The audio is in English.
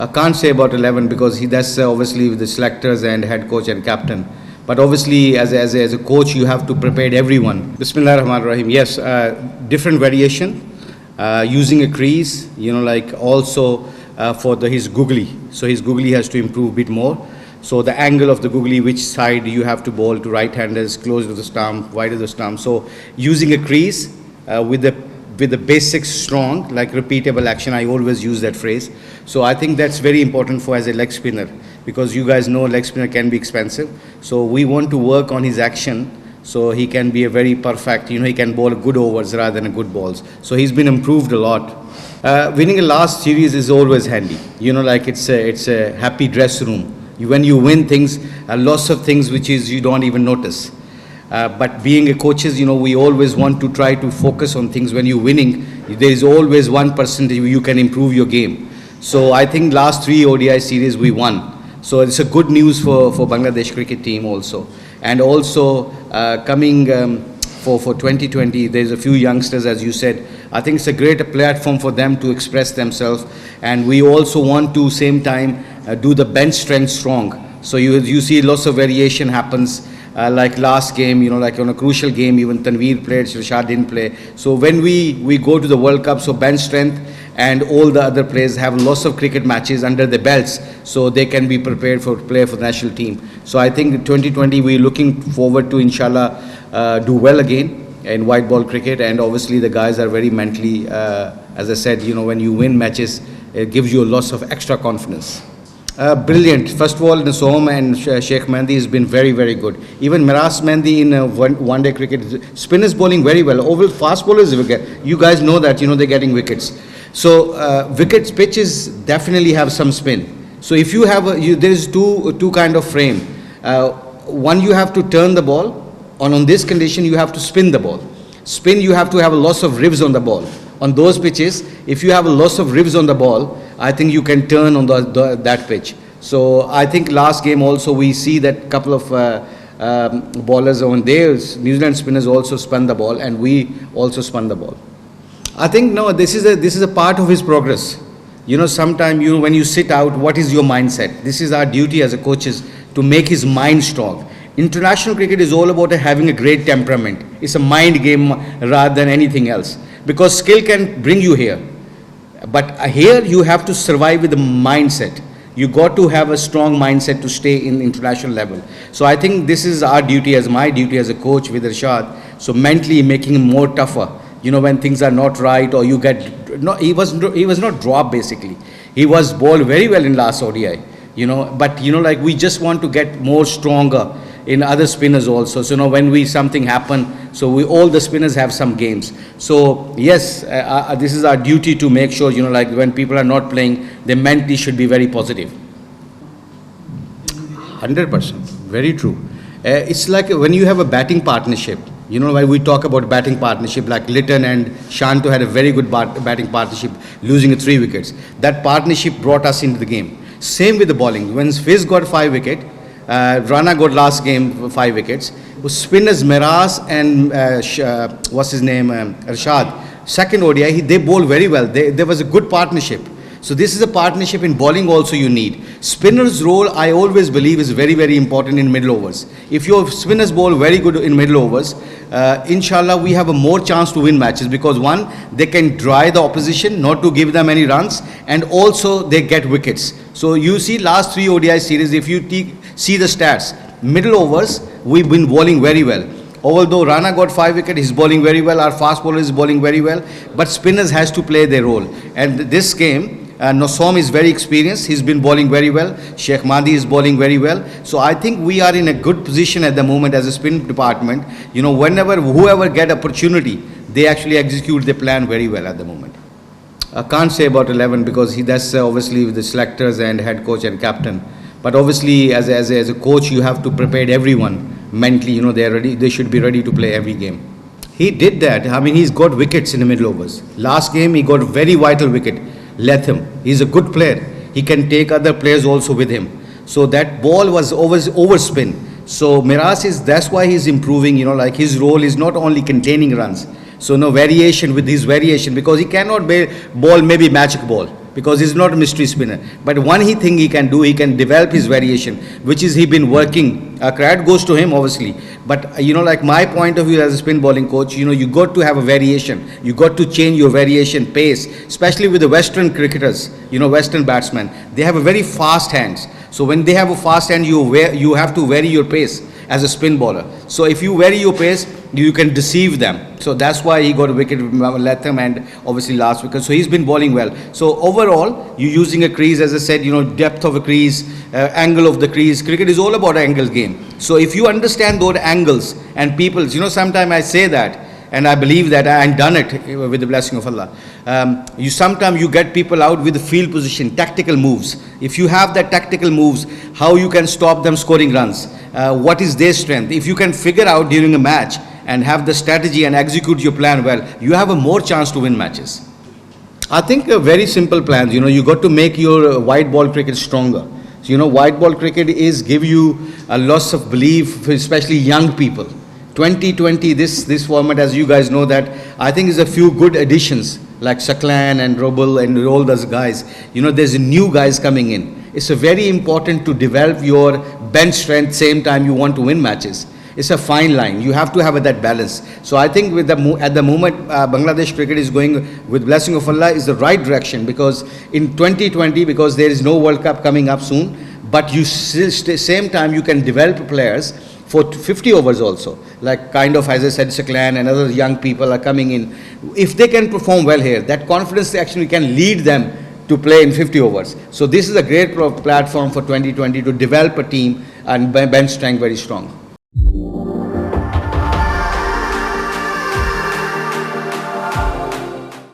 I can't say about 11 because that's obviously with the selectors and head coach and captain. But obviously, as a coach, you have to prepare everyone. Bismillah ar-Rahman ar-Rahim. Yes, different variation, using a crease, like also for his googly. So his googly has to improve a bit more. So the angle of the googly, which side you have to bowl to right-handers, close to the stump, wide of the stump. So using a crease with the basics strong, like repeatable action, I always use that phrase. So I think that's very important for as a leg spinner, because you guys know leg spinner can be expensive. So we want to work on his action so he can be a very perfect, he can bowl good overs rather than good balls. So he's been improved a lot. Winning a last series is always handy. Like it's a happy dress room. When you win things, lots of things which is you don't even notice. But being a coaches, we always want to try to focus on things. When you're winning, there is always 1% you can improve your game. So I think last 3 ODI series we won. So it's a good news for Bangladesh cricket team also. And also coming for 2020, there's a few youngsters, as you said. I think it's a great platform for them to express themselves. And we also want to same time do the bench strength strong. So you see lots of variation happens. Like last game, like on a crucial game, even Tanveer played, `SHARE didn't play. So when we go to the World Cup, so bench strength and all the other players have lots of cricket matches under their belts, so they can be prepared for play for the national team. So I think 2020 we're looking forward to, inshallah, do well again in white ball cricket. And obviously the guys are very mentally, as I said, when you win matches, it gives you lots of extra confidence. Brilliant. First of all, Nasom and Sheikh Mehndi has been very, very good. Even Miras Mehndi in one-day cricket, spinners bowling very well. Over fast bowlers, you guys know that, they're getting wickets. So wickets pitches definitely have some spin. So if you have, there is two kind of frame. One, you have to turn the ball. On this condition, you have to spin the ball. Spin, you have to have a loss of ribs on the ball. On those pitches, if you have a loss of ribs on the ball, I think you can turn on that pitch. So I think last game also we see that couple of bowlers on there, New Zealand spinners also spun the ball, and we also spun the ball. I think no, this is a part of his progress. Sometimes when you sit out, what is your mindset? This is our duty as a coaches to make his mind strong. International cricket is all about having a great temperament. It's a mind game rather than anything else. Because skill can bring you here. But here you have to survive with the mindset. You got to have a strong mindset to stay in international level. So I think this is our duty, as my duty as a coach with Irshad. So mentally making him more tougher. When things are not right, or you get, no, he was not dropped basically. He was bowled very well in last ODI. But like we just want to get more stronger in other spinners also. So when something happen, so all the spinners have some games. So yes, this is our duty to make sure, like when people are not playing, they mentally should be very positive. 100%, very true. It's like when you have a batting partnership, when we talk about batting partnership, like Lytton and Shanto had a very good batting partnership, losing 3 wickets. That partnership brought us into the game. Same with the bowling. When Fizz got 5 wickets, Rana got last game 5 wickets. Spinners Miras and what's his name, Irshad, second ODI, they bowl very well. There was a good partnership. So this is a partnership in bowling also you need. Spinners' role, I always believe, is very, very important in middle overs. If your spinners bowl very good in middle overs, inshallah we have a more chance to win matches, because one, they can dry the opposition, not to give them any runs, and also they get wickets. So you see last 3 ODI series, if you see the stats, middle overs, we've been bowling very well. Although Rana got 5 wickets, he's bowling very well, our fast bowler is bowling very well, but spinners has to play their role. And this game, Nasom is very experienced, he's been bowling very well, Sheikh Mehndi is bowling very well. So I think we are in a good position at the moment as a spin department. Whenever, whoever get opportunity, they actually execute the plan very well at the moment. I can't say about 11 because that's obviously with the selectors and head coach and captain. But obviously as a coach, you have to prepare everyone mentally, they're ready, they should be ready to play every game. He did that. I mean, he's got wickets in the middle overs. Last game, he got very vital wicket. Latham, he's a good player. He can take other players also with him. So that ball was always overspin. So Miras that's why he's improving, like his role is not only containing runs. So no variation with his variation, because he cannot bowl maybe magic ball. because he's not a mystery spinner. But one thing he can do, he can develop his variation, which is he been working. Credit goes to him, obviously. But, like my point of view as a spin bowling coach, you got to have a variation. You got to change your variation pace, especially with the Western cricketers, Western batsmen. They have a very fast hands. So when they have a fast hand, you have to vary your pace as a spin bowler. So if you vary your pace, you can deceive them. So that's why he got a wicket with Latham and obviously last wicket. So he's been bowling well. So overall, you're using a crease, as I said, depth of a crease, angle of the crease. Cricket is all about angle game. So if you understand those angles and people, sometimes I say that, and I believe that I done it with the blessing of Allah. Sometimes you get people out with the field position, tactical moves. If you have that tactical moves, how you can stop them scoring runs? What is their strength? If you can figure out during a match and have the strategy and execute your plan well, you have a more chance to win matches. I think very simple plans. You got to make your white ball cricket stronger. So, white ball cricket is give you a loss of belief, especially young people. 2020, this format, as you guys know, that I think is a few good additions like Saklan and Robel and all those guys. There's new guys coming in. It's a very important to develop your bench strength, same time you want to win matches. It's a fine line. You have to have that balance. So I think at the moment, Bangladesh cricket is going, with blessing of Allah, is the right direction, because in 2020, because there is no World Cup coming up soon, but you still, same time you can develop players for 50 overs also, like kind of, as I said, Saklan and other young people are coming in. If they can perform well here, that confidence actually can lead them to play in 50 overs. So this is a great platform for 2020 to develop a team and bench strength very strong.